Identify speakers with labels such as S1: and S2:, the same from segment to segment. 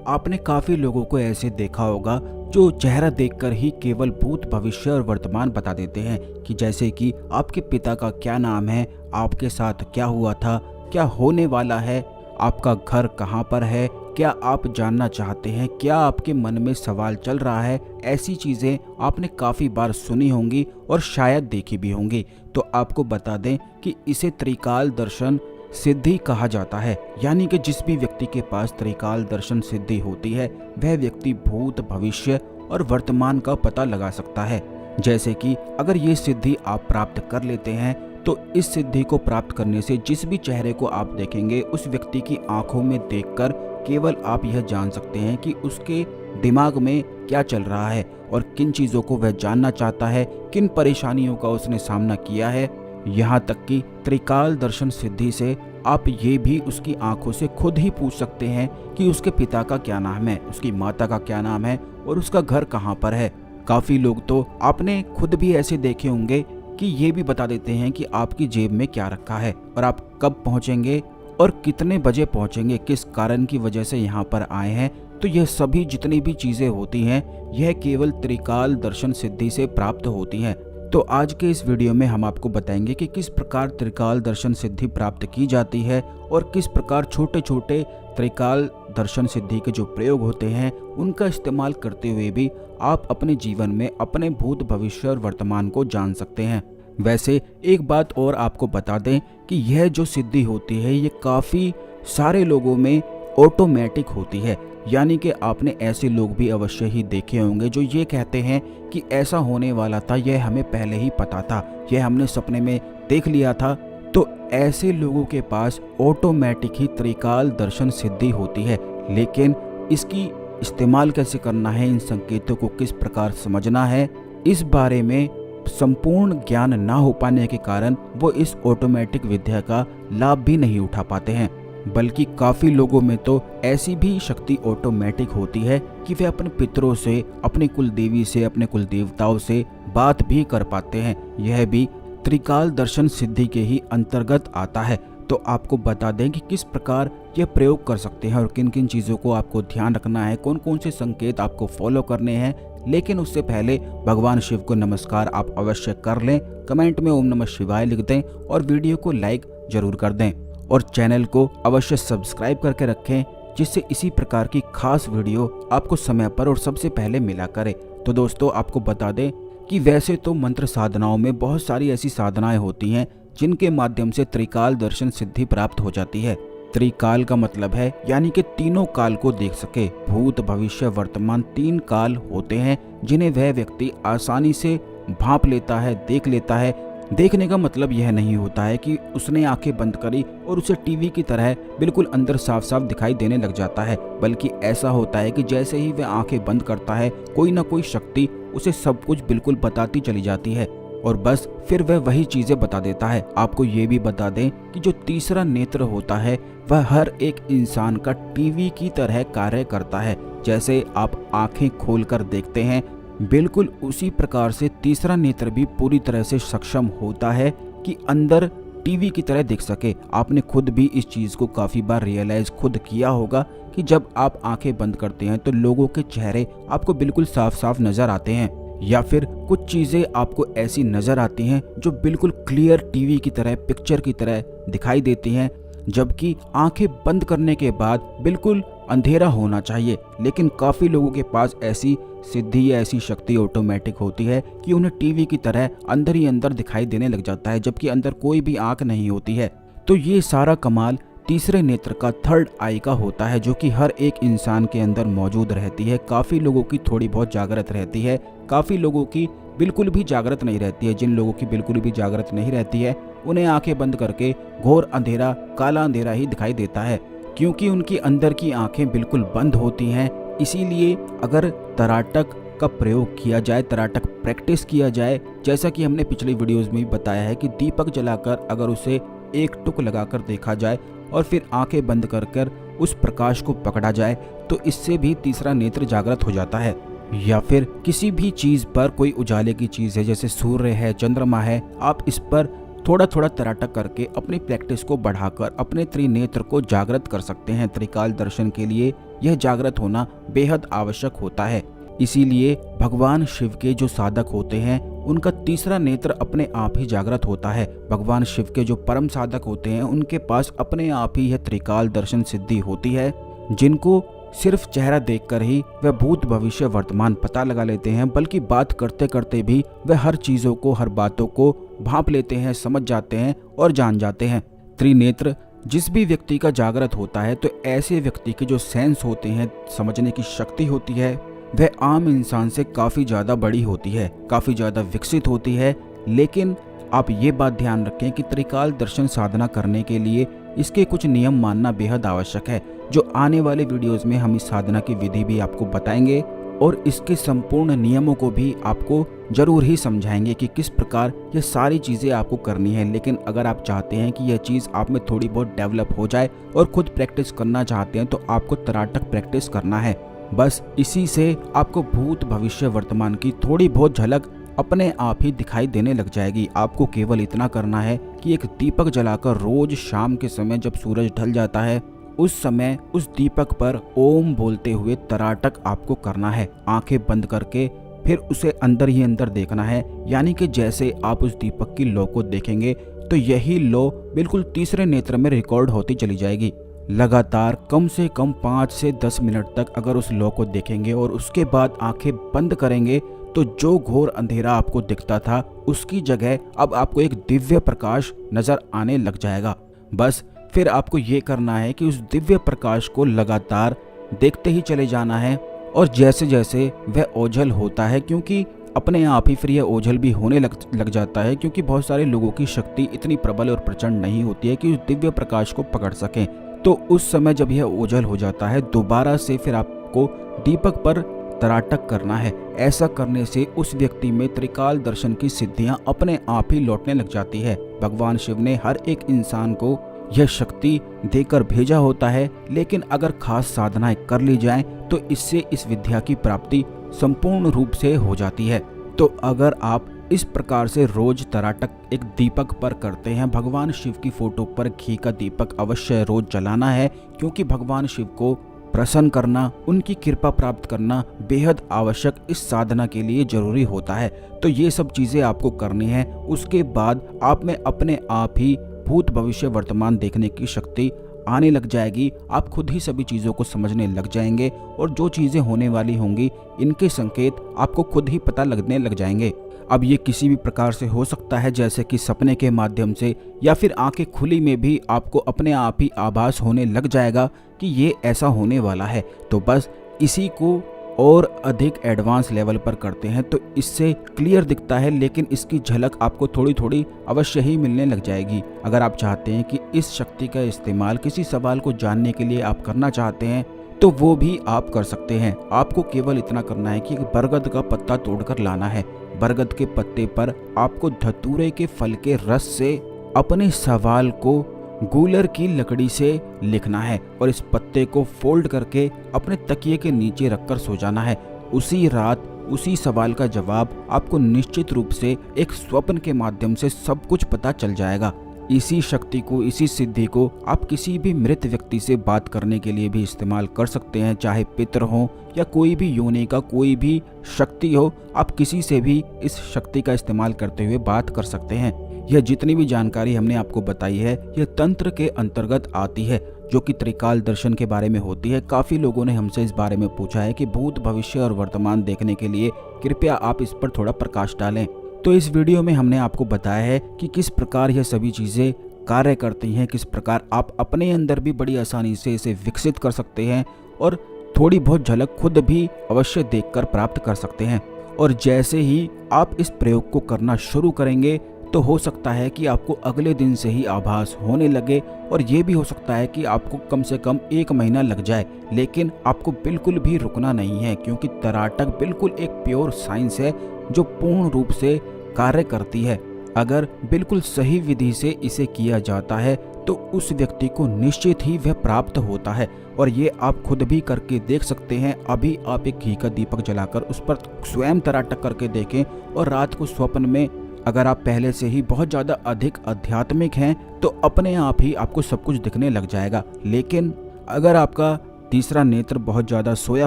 S1: आपने काफी लोगों को ऐसे देखा होगा जो चेहरा देखकर ही केवल भूत, भविष्य और वर्तमान बता देते हैं कि जैसे कि आपके पिता का क्या नाम है, आपके साथ क्या हुआ था, क्या होने वाला है, आपका घर कहाँ पर है, क्या आप जानना चाहते हैं, क्या आपके मन में सवाल चल रहा है। ऐसी चीज़ें आपने काफ़ी बार सुनी होंगी और शायद देखी भी होंगी। तो आपको बता दें कि इसे त्रिकाल दर्शन सिद्धि कहा जाता है। यानी कि जिस भी व्यक्ति के पास त्रिकाल दर्शन सिद्धि होती है वह व्यक्ति भूत, भविष्य और वर्तमान का पता लगा सकता है। जैसे कि अगर ये सिद्धि आप प्राप्त कर लेते हैं तो इस सिद्धि को प्राप्त करने से जिस भी चेहरे को आप देखेंगे उस व्यक्ति की आंखों में देखकर केवल आप यह जान सकते हैं कि उसके दिमाग में क्या चल रहा है और किन चीज़ों को वह जानना चाहता है, किन परेशानियों का उसने सामना किया है। यहाँ तक कि त्रिकाल दर्शन सिद्धि से आप ये भी उसकी आंखों से खुद ही पूछ सकते हैं कि उसके पिता का क्या नाम है, उसकी माता का क्या नाम है और उसका घर कहाँ पर है। काफ़ी लोग तो आपने खुद भी ऐसे देखे होंगे कि ये भी बता देते हैं कि आपकी जेब में क्या रखा है और आप कब पहुँचेंगे और कितने बजे पहुँचेंगे, किस कारण की वजह से यहाँ पर आए हैं। तो यह सभी जितनी भी चीज़ें होती हैं यह केवल त्रिकाल दर्शन सिद्धि से प्राप्त होती हैं। तो आज के इस वीडियो में हम आपको बताएंगे कि किस प्रकार त्रिकाल दर्शन सिद्धि प्राप्त की जाती है और किस प्रकार छोटे छोटे त्रिकाल दर्शन सिद्धि के जो प्रयोग होते हैं उनका इस्तेमाल करते हुए भी आप अपने जीवन में अपने भूत, भविष्य और वर्तमान को जान सकते हैं। वैसे एक बात और आपको बता दें कि यह जो सिद्धि होती है ये काफ़ी सारे लोगों में ऑटोमेटिक होती है। यानी कि आपने ऐसे लोग भी अवश्य ही देखे होंगे जो ये कहते हैं कि ऐसा होने वाला था, यह हमें पहले ही पता था, यह हमने सपने में देख लिया था। तो ऐसे लोगों के पास ऑटोमेटिक ही त्रिकाल दर्शन सिद्धि होती है। लेकिन इसकी इस्तेमाल कैसे करना है, इन संकेतों को किस प्रकार समझना है, इस बारे में संपूर्ण ज्ञान ना हो पाने के कारण वो इस ऑटोमेटिक विद्या का लाभ भी नहीं उठा पाते हैं। बल्कि काफ़ी लोगों में तो ऐसी भी शक्ति ऑटोमेटिक होती है कि वे अपने पितरों से, अपने कुल देवी से, अपने कुल देवताओं से बात भी कर पाते हैं। यह भी त्रिकाल दर्शन सिद्धि के ही अंतर्गत आता है। तो आपको बता दें कि किस प्रकार यह प्रयोग कर सकते हैं और किन किन चीज़ों को आपको ध्यान रखना है, कौन कौन से संकेत आपको फॉलो करने हैं। लेकिन उससे पहले भगवान शिव को नमस्कार आप अवश्य कर लें, कमेंट में ओम नमः शिवाय लिख दें और वीडियो को लाइक जरूर कर दें और चैनल को अवश्य सब्सक्राइब करके रखें जिससे इसी प्रकार की खास वीडियो आपको समय पर और सबसे पहले मिला करे। तो दोस्तों आपको बता दें कि वैसे तो मंत्र साधनाओं में बहुत सारी ऐसी साधनाएं होती हैं जिनके माध्यम से त्रिकाल दर्शन सिद्धि प्राप्त हो जाती है। त्रिकाल का मतलब है यानी कि तीनों काल को देख सके। भूत, भविष्य, वर्तमान 3 काल होते हैं जिन्हें वह व्यक्ति आसानी से भांप लेता है, देख लेता है। देखने का मतलब यह नहीं होता है कि उसने आंखें बंद करी और उसे टीवी की तरह बिल्कुल अंदर साफ साफ दिखाई देने लग जाता है, बल्कि ऐसा होता है कि जैसे ही वह आंखें बंद करता है कोई ना कोई शक्ति उसे सब कुछ बिल्कुल बताती चली जाती है और बस फिर वह वही चीजें बता देता है। आपको ये भी बता दें कि जो तीसरा नेत्र होता है वह हर एक इंसान का टीवी की तरह कार्य करता है। जैसे आप आंखें खोलकर देखते हैं बिल्कुल उसी प्रकार से तीसरा नेत्र भी पूरी तरह से सक्षम होता है कि अंदर टीवी की तरह दिख सके। आपने खुद भी इस चीज़ को काफ़ी बार रियलाइज खुद किया होगा कि जब आप आंखें बंद करते हैं तो लोगों के चेहरे आपको बिल्कुल साफ साफ नज़र आते हैं या फिर कुछ चीज़ें आपको ऐसी नज़र आती हैं जो बिल्कुल क्लियर टीवी की तरह, पिक्चर की तरह दिखाई देती हैं, जबकि आंखें बंद करने के बाद बिल्कुल अंधेरा होना चाहिए। लेकिन काफ़ी लोगों के पास ऐसी सिद्धि या ऐसी शक्ति ऑटोमेटिक होती है कि उन्हें टीवी की तरह अंदर ही अंदर दिखाई देने लग जाता है, जबकि अंदर कोई भी आंख नहीं होती है। तो ये सारा कमाल तीसरे नेत्र का, थर्ड आई का होता है, जो कि हर एक इंसान के अंदर मौजूद रहती है। काफ़ी लोगों की थोड़ी बहुत जागृत रहती है, काफ़ी लोगों की बिल्कुल भी जागृत नहीं रहती है। जिन लोगों की बिल्कुल भी जागृत नहीं रहती है उन्हें आंखें बंद करके घोर अंधेरा, काला अंधेरा ही दिखाई देता है, क्योंकि उनकी अंदर की आंखें बिल्कुल बंद होती हैं। इसीलिए अगर तराटक का प्रयोग किया जाए, तराटक प्रैक्टिस किया जाए, जैसा कि हमने पिछली वीडियोस में भी बताया है कि दीपक जलाकर अगर उसे एक टुक लगाकर देखा जाए और फिर आंखें बंद कर उस प्रकाश को पकड़ा जाए तो इससे भी तीसरा नेत्र जागृत हो जाता है। या फिर किसी भी चीज़ पर, कोई उजाले की चीज़ है जैसे सूर्य है, चंद्रमा है, आप इस पर थोड़ा थोड़ा तराटक करके अपनी प्रैक्टिस को बढ़ाकर अपने त्रिनेत्र को जागृत कर सकते हैं त्रिकाल दर्शन के लिए। यह जागृत होना बेहद आवश्यक होता है। इसीलिए भगवान शिव के जो साधक होते हैं उनका तीसरा नेत्र अपने आप ही जागृत होता है। भगवान शिव के जो परम साधक होते हैं उनके पास अपने आप ही यह त्रिकाल दर्शन सिद्धि होती है, जिनको सिर्फ चेहरा देखकर ही वह भूत भविष्य वर्तमान पता लगा लेते हैं, बल्कि बात करते करते भी वह हर चीजों को, हर बातों को भांप लेते हैं, समझ जाते हैं और जान जाते हैं। त्रिनेत्र जिस भी व्यक्ति का जागृत होता है तो ऐसे व्यक्ति के जो सेंस होते हैं, समझने की शक्ति होती है, वह आम इंसान से काफ़ी ज़्यादा बड़ी होती है, काफ़ी ज़्यादा विकसित होती है। लेकिन आप ये बात ध्यान रखें कि त्रिकाल दर्शन साधना करने के लिए इसके कुछ नियम मानना बेहद आवश्यक है, जो आने वाले वीडियोस में हम इस साधना की विधि भी आपको बताएंगे और इसके संपूर्ण नियमों को भी आपको जरूर ही समझाएंगे कि किस प्रकार ये सारी चीज़ें आपको करनी है। लेकिन अगर आप चाहते हैं कि यह चीज़ आप में थोड़ी बहुत डेवलप हो जाए और खुद प्रैक्टिस करना चाहते हैं तो आपको तराटक प्रैक्टिस करना है। बस इसी से आपको भूत भविष्य वर्तमान की थोड़ी बहुत झलक अपने आप ही दिखाई देने लग जाएगी। आपको केवल इतना करना है कि एक दीपक जलाकर रोज शाम के समय जब सूरज ढल जाता है उस समय उस दीपक पर ओम बोलते हुए तराटक आपको करना है, आंखें बंद करके। फिर उसे अंदर ही अंदर देखना है, यानी कि जैसे आप उस दीपक की लौ को देखेंगे तो यही लौ बिल्कुल तीसरे नेत्र में रिकॉर्ड होती चली जाएगी। लगातार कम से कम 5 से 10 मिनट तक अगर उस लौ को देखेंगे और उसके बाद आंखें बंद करेंगे तो जो घोर अंधेरा आपको दिखता था उसकी जगह अब आपको एक दिव्य प्रकाश नजर आने लग जाएगा। बस फिर आपको ये करना है कि उस दिव्य प्रकाश को लगातार देखते ही चले जाना है और जैसे जैसे वह ओझल होता है, क्योंकि अपने आप ही फिर यह ओझल भी होने लग जाता है, क्योंकि बहुत सारे लोगों की शक्ति इतनी प्रबल और प्रचंड नहीं होती है कि उस दिव्य प्रकाश को पकड़ सकें। तो उस समय जब यह ओझल हो जाता है दोबारा से फिर आपको दीपक पर तराटक करना है। ऐसा करने से उस व्यक्ति में त्रिकाल दर्शन की सिद्धियां अपने आप ही लौटने लग जाती है। भगवान शिव ने हर एक इंसान को यह शक्ति देकर भेजा होता है, लेकिन अगर खास साधनाएं कर ली जाएं तो इससे इस विद्या की प्राप्ति संपूर्ण रूप से हो जाती है। तो अगर आप इस प्रकार से रोज तराटक एक दीपक पर करते हैं, भगवान शिव की फोटो पर घी का दीपक अवश्य रोज जलाना है, क्योंकि भगवान शिव को प्रसन्न करना, उनकी कृपा प्राप्त करना बेहद आवश्यक इस साधना के लिए जरूरी होता है। तो ये सब चीजें आपको करनी है। उसके बाद आप में अपने आप ही भूत भविष्य वर्तमान देखने की शक्ति आने लग जाएगी। आप खुद ही सभी चीज़ों को समझने लग जाएंगे और जो चीज़ें होने वाली होंगी इनके संकेत आपको खुद ही पता लगने लग जाएंगे। अब ये किसी भी प्रकार से हो सकता है, जैसे कि सपने के माध्यम से या फिर आंखें खुली में भी आपको अपने आप ही आभास होने लग जाएगा कि ये ऐसा होने वाला है। तो बस इसी को और अधिक एडवांस लेवल पर करते हैं तो इससे क्लियर दिखता है, लेकिन इसकी झलक आपको थोड़ी थोड़ी अवश्य ही मिलने लग जाएगी। अगर आप चाहते हैं कि इस शक्ति का इस्तेमाल किसी सवाल को जानने के लिए आप करना चाहते हैं तो वो भी आप कर सकते हैं। आपको केवल इतना करना है कि बरगद का पत्ता तोड़कर लाना है। बरगद के पत्ते पर आपको धतूरे के फल के रस से अपने सवाल को गूलर की लकड़ी से लिखना है और इस पत्ते को फोल्ड करके अपने तकिए के नीचे रखकर सो जाना है। उसी रात उसी सवाल का जवाब आपको निश्चित रूप से एक स्वप्न के माध्यम से सब कुछ पता चल जाएगा। इसी शक्ति को, इसी सिद्धि को आप किसी भी मृत व्यक्ति से बात करने के लिए भी इस्तेमाल कर सकते हैं, चाहे पितर हो या कोई भी योनि का कोई भी शक्ति हो। आप किसी से भी इस शक्ति का इस्तेमाल करते हुए बात कर सकते हैं। यह जितनी भी जानकारी हमने आपको बताई है यह तंत्र के अंतर्गत आती है, जो कि त्रिकाल दर्शन के बारे में होती है। काफ़ी लोगों ने हमसे इस बारे में पूछा है कि भूत भविष्य और वर्तमान देखने के लिए कृपया आप इस पर थोड़ा प्रकाश डालें। तो इस वीडियो में हमने आपको बताया है कि किस प्रकार यह सभी चीज़ें कार्य करती हैं, किस प्रकार आप अपने अंदर भी बड़ी आसानी से इसे विकसित कर सकते हैं और थोड़ी बहुत झलक खुद भी अवश्य देखकर प्राप्त कर सकते हैं। और जैसे ही आप इस प्रयोग को करना शुरू करेंगे तो हो सकता है कि आपको अगले दिन से ही आभास होने लगे, और ये भी हो सकता है कि आपको कम से कम 1 महीना लग जाए। लेकिन आपको बिल्कुल भी रुकना नहीं है, क्योंकि तराटक बिल्कुल एक प्योर साइंस है जो पूर्ण रूप से कार्य करती है। अगर बिल्कुल सही विधि से इसे किया जाता है तो उस व्यक्ति को निश्चित ही वह प्राप्त होता है। और ये आप खुद भी करके देख सकते हैं। अभी आप एक घी का दीपक जलाकर उस पर स्वयं तराटक करके देखें, और रात को स्वप्न में अगर आप पहले से ही बहुत ज़्यादा अधिक आध्यात्मिक हैं तो अपने आप ही आपको सब कुछ दिखने लग जाएगा। लेकिन अगर आपका तीसरा नेत्र बहुत ज़्यादा सोया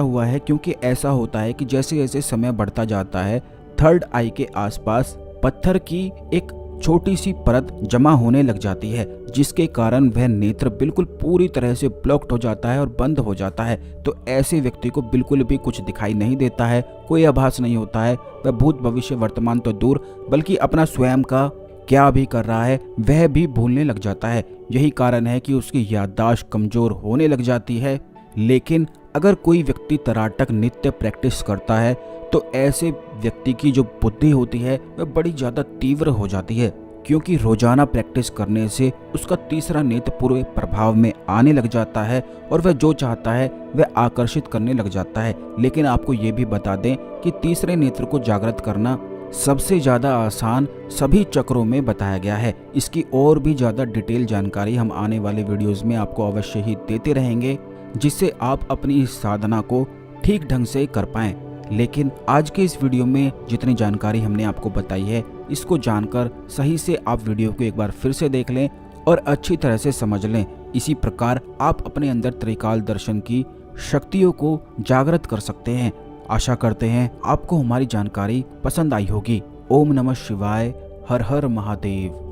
S1: हुआ है, क्योंकि ऐसा होता है कि जैसे जैसे समय बढ़ता जाता है थर्ड आई के आसपास पत्थर की एक छोटी सी परत जमा होने लग जाती है, जिसके कारण वह नेत्र बिल्कुल पूरी तरह से ब्लॉक्ड हो जाता है और बंद हो जाता है। तो ऐसे व्यक्ति को बिल्कुल भी कुछ दिखाई नहीं देता है, कोई आभास नहीं होता है। वह भूत भविष्य वर्तमान तो दूर बल्कि अपना स्वयं का क्या भी कर रहा है वह भी भूलने लग जाता है। यही कारण है कि उसकी याददाश्त कमजोर होने लग जाती है। लेकिन अगर कोई व्यक्ति तराटक नित्य प्रैक्टिस करता है तो ऐसे व्यक्ति की जो बुद्धि होती है वह बड़ी ज़्यादा तीव्र हो जाती है, क्योंकि रोजाना प्रैक्टिस करने से उसका तीसरा नेत्र पूरे प्रभाव में आने लग जाता है और वह जो चाहता है वह आकर्षित करने लग जाता है। लेकिन आपको ये भी बता दें कि तीसरे नेत्र को जागृत करना सबसे ज़्यादा आसान सभी चक्रों में बताया गया है। इसकी और भी ज़्यादा डिटेल जानकारी हम आने वाले वीडियोज़ में आपको अवश्य ही देते रहेंगे, जिससे आप अपनी इस साधना को ठीक ढंग से कर पाएं। लेकिन आज के इस वीडियो में जितनी जानकारी हमने आपको बताई है, इसको जानकर सही से आप वीडियो को एक बार फिर से देख लें और अच्छी तरह से समझ लें। इसी प्रकार आप अपने अंदर त्रिकाल दर्शन की शक्तियों को जागृत कर सकते हैं। आशा करते हैं आपको हमारी जानकारी पसंद आई होगी। ओम नमः शिवाय। हर हर महादेव।